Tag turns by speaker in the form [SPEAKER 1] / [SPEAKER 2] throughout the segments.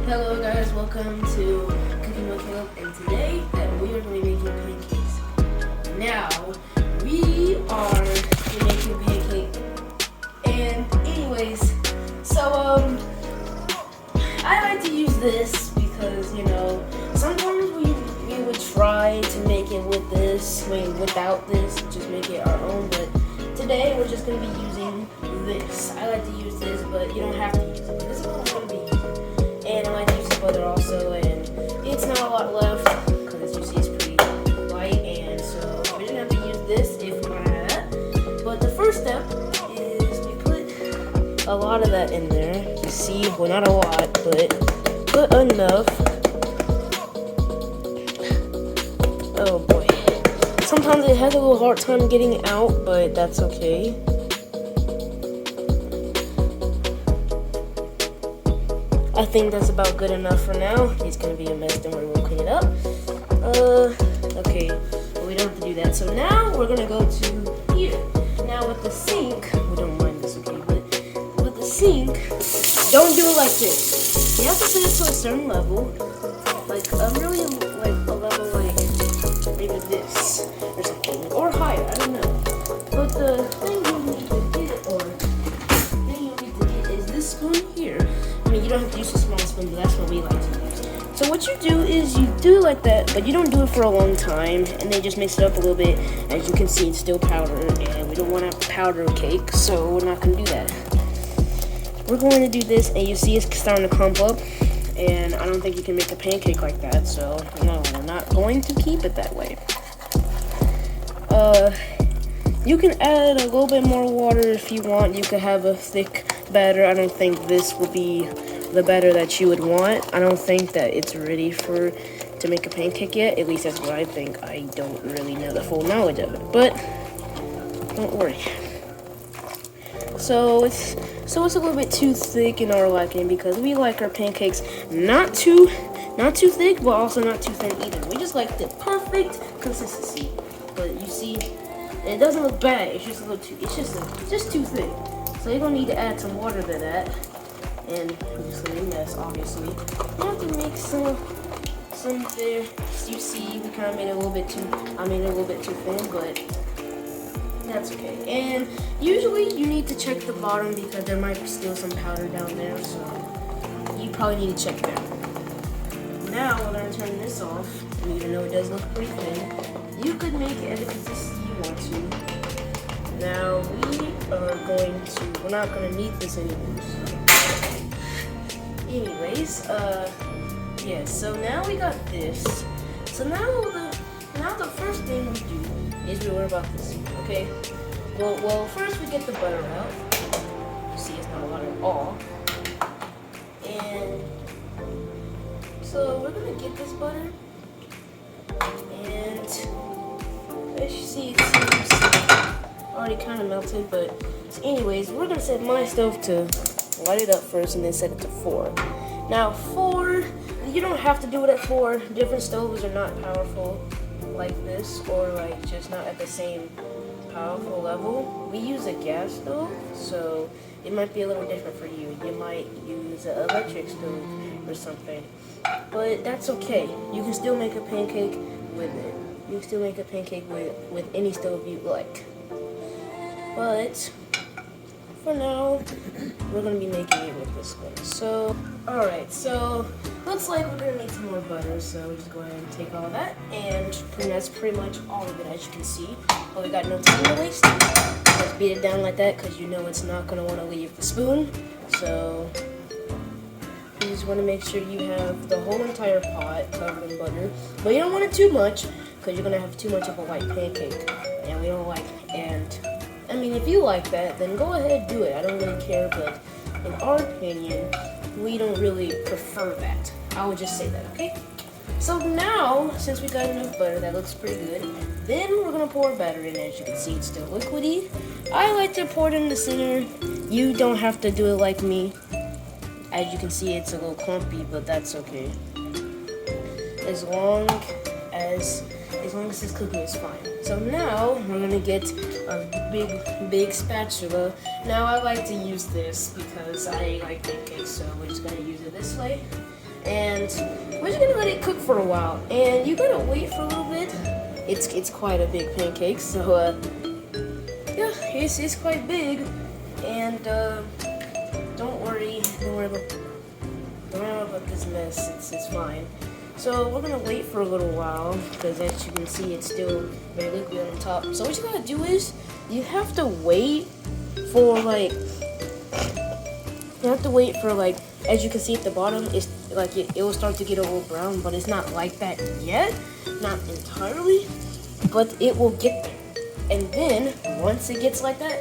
[SPEAKER 1] Hello guys, welcome to Cooking with Caleb, and today we are going to be making pancakes. Now, we are making pancake, and anyways, so I like to use this because, sometimes we would try to make it with this, without this, just make it our own, but today we're just going to be using this. I like to use this, but you don't have to use it. This is what we're going to be using. And I like to use the butter also, and it's not a lot left because as you see it's pretty light, and so we didn't have to use this if we want to have that. But the first step is we put a lot of that in there. You see, well, not a lot, but put enough. Oh boy. Sometimes it has a little hard time getting out, but that's okay. I think that's about good enough for now. It's gonna be a mess, then we're gonna clean it up. Okay, well, we don't have to do that. So now we're gonna go to here. Now with the sink, we don't mind this, okay, but with the sink, don't do it like this. You have to set it to a certain level, like really like a level like maybe this or something, or higher, I don't know. But the thing you need to get, is this spoon here. I mean, you don't have to use a small spoon, but that's what we like to use. So what you do is you do it like that, but you don't do it for a long time, and then just mix it up a little bit. As you can see, it's still powder, and we don't want to powder cake, so we're not going to do that. We're going to do this, and you see it's starting to clump up, and I don't think you can make a pancake like that, so no, we're not going to keep it that way. You can add a little bit more water if you want. You could have a thick batter. I don't think this will be the batter that you would want. I don't think that it's ready to make a pancake yet. At least that's what I think. I don't really know the full knowledge of it, but don't worry. So it's a little bit too thick in our liking because we like our pancakes not too thick, but also not too thin either. We just like the perfect consistency. But you see, it doesn't look bad. It's just it's just too thick. So you're gonna need to add some water to that, and I'm just gonna mess, obviously. You have to make some there. You see, we kind of made it a little bit too. I made it a little bit too thin, but that's okay. And usually you need to check the bottom because there might be still some powder down there, so you probably need to check there. Now we're gonna turn this off, and even though it does look pretty thin, you could make it as consistency you want to. Now we're not going to need this anymore. So. Anyways, yeah, so now we got this. So now the first thing we do is we worry about this, okay? Well, first we get the butter out. You see it's not a lot at all. And so we're going to get this butter. And as you see, it seems already kind of melted, but anyways, we're gonna set my stove to light it up first and then set it to 4. Now 4, you don't have to do it at 4. Different stoves are not powerful like this, or like just not at the same powerful level. We use a gas stove, so it might be a little different for you. You might use an electric stove or something, but that's okay. You can still make a pancake with it. You can still make a pancake with any stove you like. But for now, we're going to be making it with this one. So, alright, so looks like we're going to need some more butter. So we'll just go ahead and take all that. And that's pretty much all of it, as you can see. But we got no time to waste. Just beat it down like that because you know it's not going to want to leave the spoon. So you just want to make sure you have the whole entire pot covered in butter. But you don't want it too much because you're going to have too much of a white pancake. And we don't like it. And I mean, if you like that, then go ahead, do it. I don't really care, but in our opinion, we don't really prefer that. I would just say that, okay? So now, since we got enough butter, that looks pretty good, then we're gonna pour batter in. As you can see, it's still liquidy. I like to pour it in the center. You don't have to do it like me. As you can see, it's a little clumpy, but that's okay. As long as this cooking is fine. So now we're gonna get a big spatula. Now I like to use this because I like pancakes, so we're just gonna use it this way. and we're just gonna let it cook for a while. And you gotta wait for a little bit. It's quite a big pancake, so yeah, it's quite big. And don't worry about this mess. It's fine. So we're gonna wait for a little while because as you can see, it's still very liquid on the top. So what you gotta do is you have to wait for like as you can see at the bottom, it's like it will start to get a little brown, but it's not like that yet, not entirely, but it will get there. And then once it gets like that,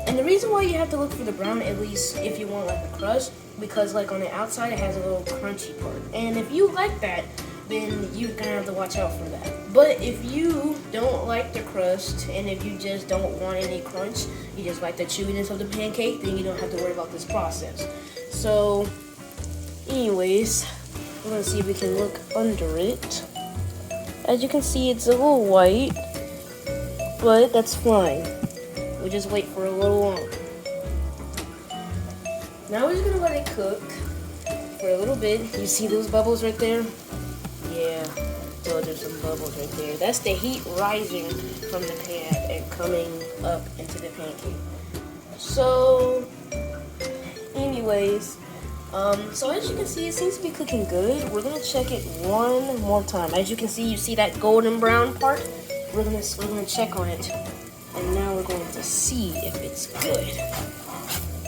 [SPEAKER 1] and the reason why you have to look for the brown, at least if you want like the crust, because like on the outside it has a little crunchy part, and if you like that, then you're gonna have to watch out for that. But if you don't like the crust, and if you just don't want any crunch, you just like the chewiness of the pancake, then you don't have to worry about this process. So anyways, we're gonna see if we can look under it. As you can see, it's a little white, but that's fine. We'll just wait for a little longer. Now we're just gonna let it cook for a little bit. You see those bubbles right there? Yeah, those are some bubbles right there. That's the heat rising from the pan and coming up into the pancake. So, anyways, so as you can see, it seems to be cooking good. We're gonna check it one more time. As you can see, you see that golden brown part? We're gonna check on it. And now we're going to see if it's good.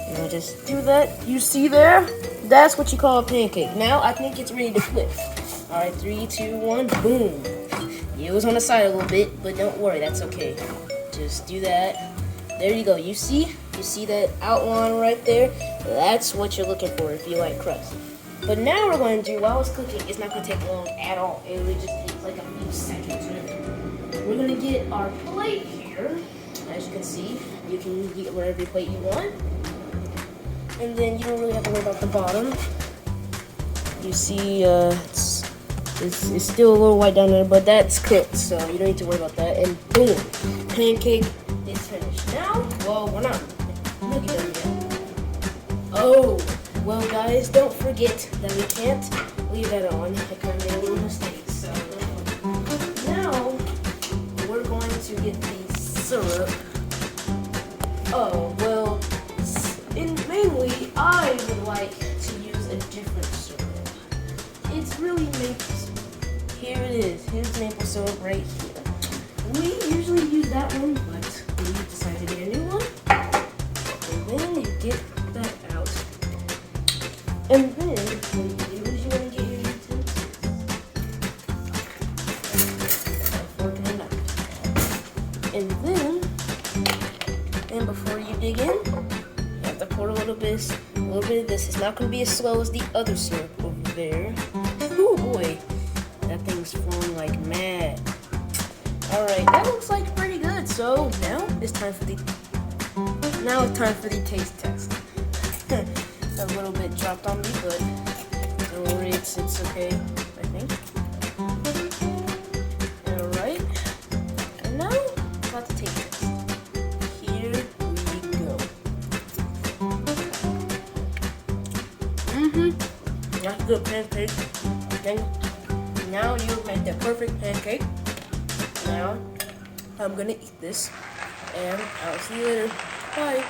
[SPEAKER 1] And I'll just do that. You see there? That's what you call a pancake. Now I think it's ready to flip. Alright, 3, 2, 1, boom. It was on the side a little bit, but don't worry, that's okay. Just do that. There you go. You see that outline right there? That's what you're looking for if you like crust. But now we're going to do, while it's cooking, it's not going to take long at all. It will just take like a few seconds. We're going to get our plate here. As you can see, you can get whatever plate you want. And then you don't really have to worry about the bottom. You see, it's still a little white down there, but that's cooked, so you don't need to worry about that. And boom, pancake is finished. Now, well, we're not really done yet. Oh, well, guys, don't forget that we can't leave that on. I kind of made a little mistake. So now we're going to get the syrup. Oh, well, mainly I would like to use a different syrup. It's really maple syrup. Here it is. Here's maple syrup right here. We usually use that one, but we decided to get a new one. And then you get that out. And then what you do is you want to get your utensils. A fork and a knife. And then, before you dig in, you have to pour a little bit of this. It's not going to be as slow as the other syrup over there. Oh boy, that thing's flowing like mad. Alright, that looks like pretty good. So now it's time for the taste test. A little bit dropped on me, but don't worry, it's okay, I think. Alright, and now about the taste test. Here we go. That's a good pancake. Now you made the perfect pancake. Now I'm gonna eat this, and I'll see you later. Bye.